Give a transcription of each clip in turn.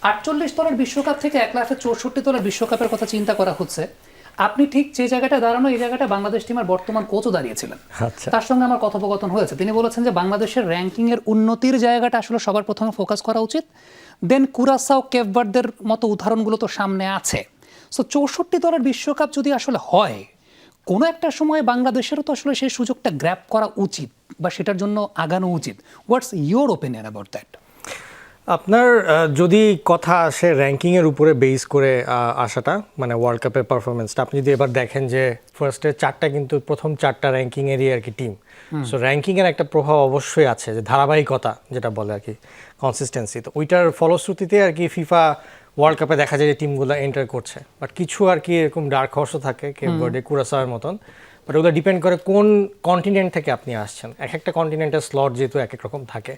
48 দলের বিশ্বকাপ থেকে 1,64 দলের বিশ্বকাপের কথা চিন্তা করা হচ্ছে। আপনি ঠিক যে জায়গাটা দাঁড়ানো, এই জায়গাটা বাংলাদেশ টিমের বর্তমান কোচও দাঁড়িয়েছিলেন। আচ্ছা, তার সঙ্গে আমার কথোপকথন হয়েছে। তিনি বলেছেন যে বাংলাদেশের র্যাঙ্কিংয়ের উন্নতির জায়গাটা আসলে সবার প্রথমে ফোকাস করা উচিত, দেন কুরাসাও, কেপ ভার্দের মতো উদাহরণগুলো তো সামনে আছে। সো 64 দলের বিশ্বকাপ যদি আসলে হয়, কোনো একটা সময় বাংলাদেশেরও তো আসলে সেই সুযোগটা গ্র্যাব করা উচিত বা সেটার জন্য আগানো উচিত। What's your opinion about that? আপনার যদি কথা আসে র্যাঙ্কিংয়ের উপরে বেস করে আসাটা, মানে ওয়ার্ল্ড কাপের পারফরমেন্সটা, আপনি যদি এবার দেখেন যে ফার্স্টে চারটা কিন্তু প্রথম চারটা র্যাঙ্কিংয়েরই আর কি টিম। সো র্যাঙ্কিংয়ের একটা প্রভাব অবশ্যই আছে, যে ধারাবাহিকতা যেটা বলে আর কি, কনসিস্টেন্সি। তো ওইটার ফলশ্রুতিতে আর কি ফিফা ওয়ার্ল্ড কাপে দেখা যায় যে টিমগুলো এন্টার করছে। বাট কিছু আর কি এরকম ডার্ক হর্সও থাকে, কেপ ভার্ডে, কুরাসাওয়ের মতন। বাট ওগুলো ডিপেন্ড করে কোন কন্টিনেন্ট থেকে আপনি আসছেন। এক একটা কন্টিনেন্টের স্লট যেহেতু এক এক রকম থাকে।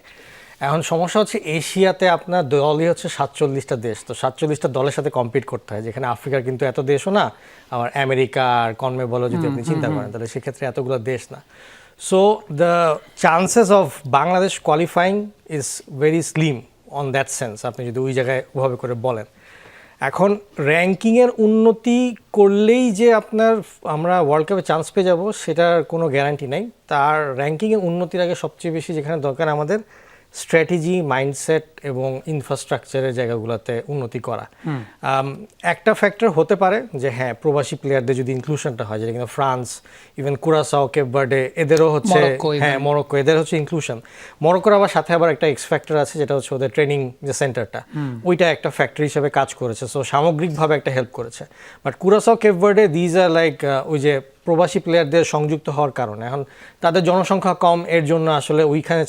এখন সমস্যা হচ্ছে এশিয়াতে আপনার দলই হচ্ছে 47টা দেশ। তো 47টা দলের সাথে কম্পিট করতে হয়, যেখানে আফ্রিকার কিন্তু এত দেশও না, আবার আমেরিকা আর কনমেবলও যদি আপনি চিন্তা করেন তাহলে সেক্ষেত্রে এতগুলো দেশ না। So the chances of Bangladesh qualifying is very slim on that sense, আপনি যদি ওই জায়গায় ওভাবে করে বলেন। এখন র্যাঙ্কিংয়ের উন্নতি করলেই যে আমরা ওয়ার্ল্ড কাপে চান্স পেয়ে যাব সেটার কোনো গ্যারান্টি নেই। তার র্যাঙ্কিংয়ের উন্নতির আগে সবচেয়ে বেশি যেখানে দরকার আমাদের স্ট্র্যাটেজি, মাইন্ডসেট এবং ইনফ্রাস্ট্রাকচারের জায়গাগুলোতে উন্নতি করা। একটা ফ্যাক্টর হতে পারে যে হ্যাঁ, প্রবাসী প্লেয়ারদের যদি ইনক্লুশনটা হয়, যেটা কিন্তু ফ্রান্স, ইভেন কুরাসাও, কেপ ভার্ডে, এদেরও হচ্ছে, হ্যাঁ মরক্কো, এদের হচ্ছে ইনক্লুশন। মরক্কোর আবার সাথে আবার একটা এক্স ফ্যাক্টর আছে, যেটা হচ্ছে ওদের ট্রেনিং যে সেন্টারটা, ওইটা একটা ফ্যাক্টর হিসেবে কাজ করেছে। সো সামগ্রিকভাবে একটা হেল্প করেছে। But Curacao, Cape Verde, these are like ওই যে প্রবাসী প্লেয়ারদের সংযুক্ত হওয়ার কারণে এখন তাদের জনসংখ্যা কম, এর জন্য আসলে ওইখানে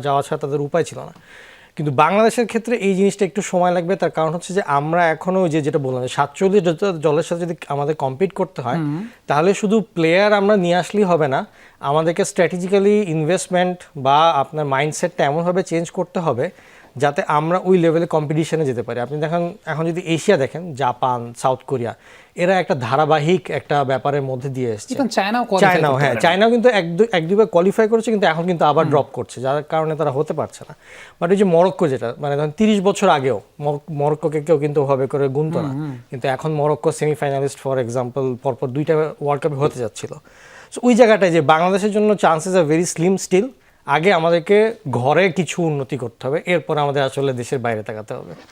যাওয়া ছাড়া তাদের উপায় ছিল না। কিন্তু বাংলাদেশের ক্ষেত্রে এই জিনিসটা একটু সময় লাগবে। তার কারণ হচ্ছে যে আমরা এখনও ওই যেটা বললাম, 47 দলের সাথে যদি আমাদের কম্পিট করতে হয়, তাহলে শুধু প্লেয়ার আমরা নিয়ে আসলেই হবে না, আমাদেরকে স্ট্র্যাটেজিক্যালি ইনভেস্টমেন্ট বা আপনার মাইন্ডসেটটা এমনভাবে চেঞ্জ করতে হবে যাতে আমরা ওই লেভেলে কম্পিটিশনে যেতে পারি। আপনি দেখেন এখন যদি এশিয়া দেখেন, জাপান, সাউথ কোরিয়া, এরা একটা ধারাবাহিক একটা ব্যাপারের মধ্যে দিয়ে এসেছে। চায়নাও, হ্যাঁ, চায়নাও কিন্তু এক দুইবার কোয়ালিফাই করেছে, কিন্তু এখন কিন্তু আবার ড্রপ করছে, যার কারণে তারা হতে পারছে না। বাট ওই যে মরক্কো, যেটা মানে ধরেন 30 বছর আগেও মরক্কোকে কেউ কিন্তু ওভাবে করে গুনতো না, কিন্তু এখন মরক্কো সেমিফাইনালিস্ট ফর এক্সাম্পল পরপর 2টা ওয়ার্ল্ড কাপে হতে যাচ্ছিল। সো ওই জায়গাটায় যে বাংলাদেশের জন্য chances are very slim still. আগে আমাদেরকে ঘরে কিছু উন্নতি করতে হবে, এরপর আমাদের আসলে দেশের বাইরে তাকাতে হবে।